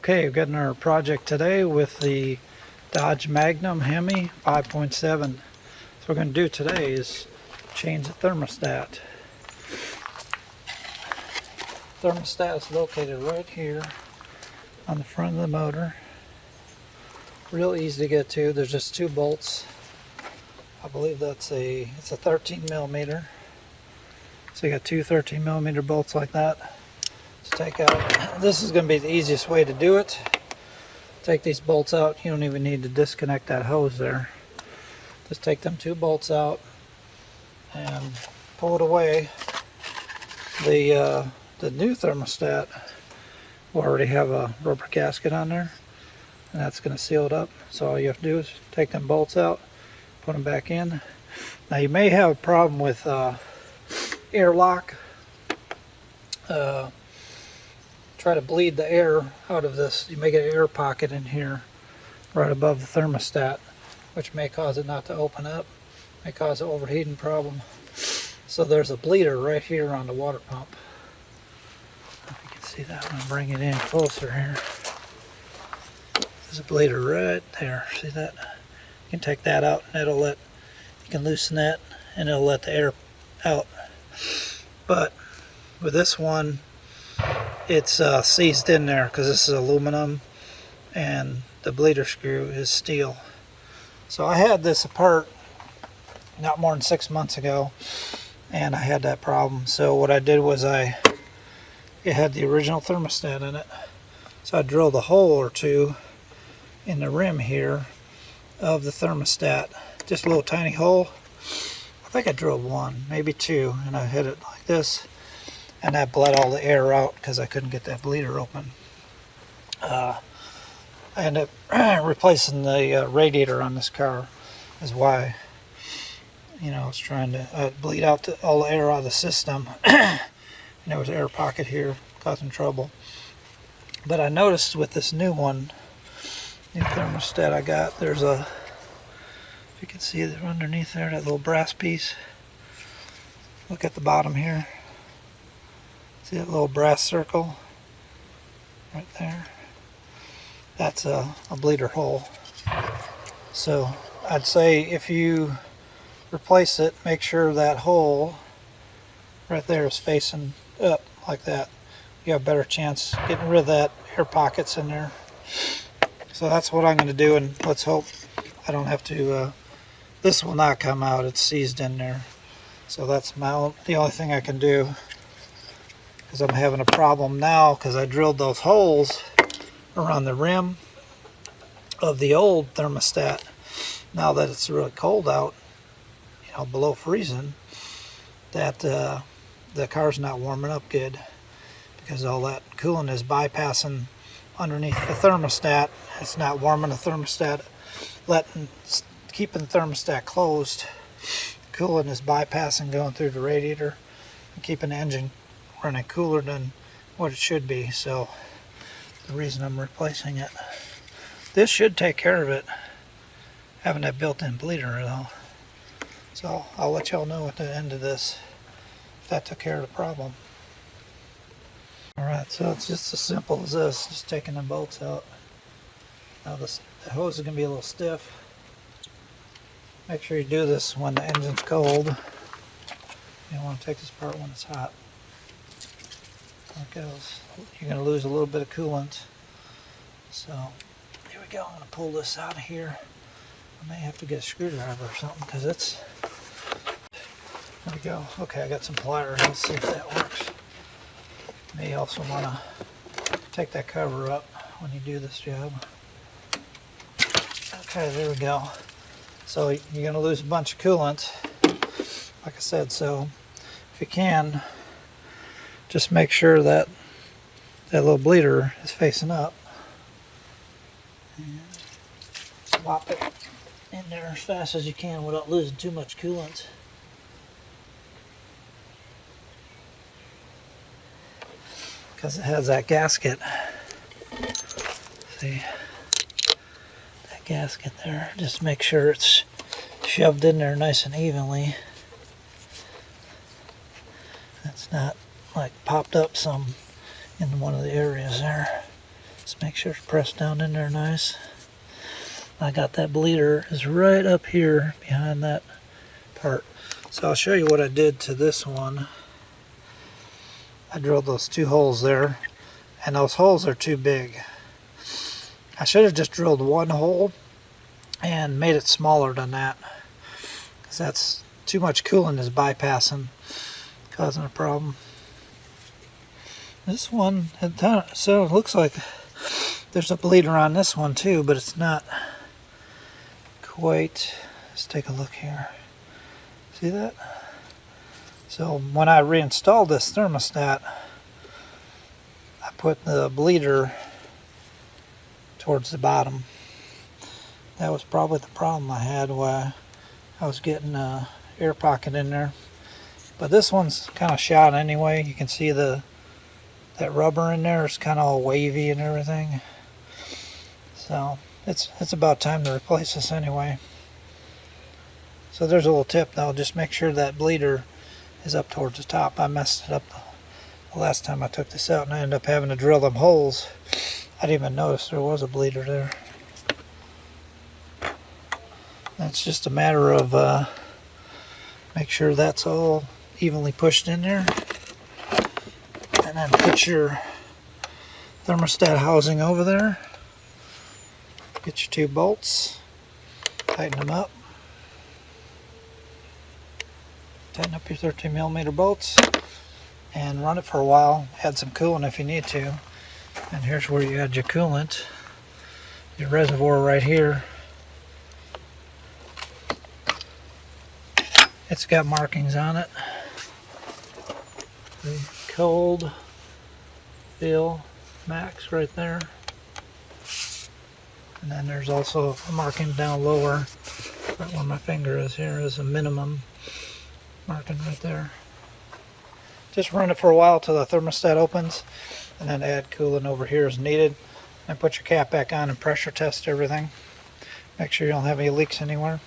Okay, we've got our project today with the Dodge Magnum Hemi 5.7. So what we're going to do today is change the thermostat. Thermostat is located right here on the front of the motor. Real easy to get to. There's just two bolts. I believe it's a 13 millimeter. So you got two 13 millimeter bolts like that to take out. This is going to be the easiest way to do it. Take these bolts out. You don't even need to disconnect that hose there. Just take them two bolts out and pull it away. The new thermostat will already have a rubber gasket on there, and that's going to seal it up. So all you have to do is take them bolts out, put them back in. Now you may have a problem with airlock. Try to bleed the air out of this. You may get an air pocket in here right above the thermostat, which may cause it not to open up, may cause an overheating problem. So there's a bleeder right here on the water pump. If you can see that one, bring it in closer here. There's a bleeder right there. See that? You can take that out, and you can loosen that, and it'll let the air out. But with this one, it's seized in there because this is aluminum and the bleeder screw is steel. So I had this apart not more than 6 months ago, and I had that problem. So what I did was it had the original thermostat in it. So I drilled a hole or two in the rim here of the thermostat. Just a little tiny hole. I think I drilled one, maybe two, and I hit it like this. And that bled all the air out because I couldn't get that bleeder open. I ended up replacing the radiator on this car. Is why, I was trying to bleed out all the air out of the system. And there was an air pocket here causing trouble. But I noticed with this new thermostat I got, there's if you can see it underneath there, that little brass piece. Look at the bottom here. See that little brass circle right there? That's a bleeder hole. So I'd say if you replace it, make sure that hole right there is facing up like that. You have a better chance getting rid of that air pockets in there. So that's what I'm going to do, and let's hope I don't have to. This will not come out. It's seized in there. So that's the only thing I can do. Because I'm having a problem now because I drilled those holes around the rim of the old thermostat. Now that it's really cold out, below freezing, that the car's not warming up good because all that cooling is bypassing underneath the thermostat. It's not warming the thermostat, keeping the thermostat closed. Cooling is bypassing, going through the radiator and keeping the engine running cooler than what it should be. So the reason I'm replacing it. This should take care of it, having that built-in bleeder though. So I'll let y'all know at the end of this if that took care of the problem. Alright, so it's just as simple as this, just taking the bolts out. Now the hose is going to be a little stiff. Make sure you do this when the engine's cold. You don't want to take this apart when it's hot. There it goes. You're going to lose a little bit of coolant. So here we go. I'm going to pull this out of here. I may have to get a screwdriver or something because it's. There we go. Okay, I got some pliers. Let's see if that works. May also want to take that cover up when you do this job. Okay, there we go. So you're going to lose a bunch of coolant, like I said. So if you can, just make sure that little bleeder is facing up. And swap it in there as fast as you can without losing too much coolant. Because it has that gasket. See? That gasket there. Just make sure it's shoved in there nice and evenly. It's not like popped up some in one of the areas there. Just Make sure it's pressed down in there nice. I got that bleeder is right up here behind that part. So I'll show you what I did to this one. I drilled those 2 holes there, and those holes are too big. I should have just drilled 1 hole and made it smaller than that, because that's too much coolant is bypassing, causing a problem. This one, so it looks like there's a bleeder on this one too, but it's not quite. Let's take a look here. See that? So when I reinstalled this thermostat, I put the bleeder towards the bottom. That was probably the problem I had, where I was getting an air pocket in there. But this one's kind of shot anyway. You can see that rubber in there is kind of all wavy and everything. So it's about time to replace this anyway. So there's a little tip though, just make sure that bleeder is up towards the top. I messed it up the last time I took this out, and I ended up having to drill them holes. I didn't even notice there was a bleeder there. That's just a matter of make sure that's all evenly pushed in there, and then put your thermostat housing over there. Get your 2 bolts, tighten them up. Tighten up your 13mm bolts and run it for a while. Add some coolant if you need to. And here's where you add your coolant. Your reservoir right here. It's got markings on it. The cold fill max right there. And then there's also a marking down lower, right where my finger is here, is a minimum marking right there. Just run it for a while till the thermostat opens, and then add coolant over here as needed. And put your cap back on and pressure test everything. Make sure you don't have any leaks anywhere.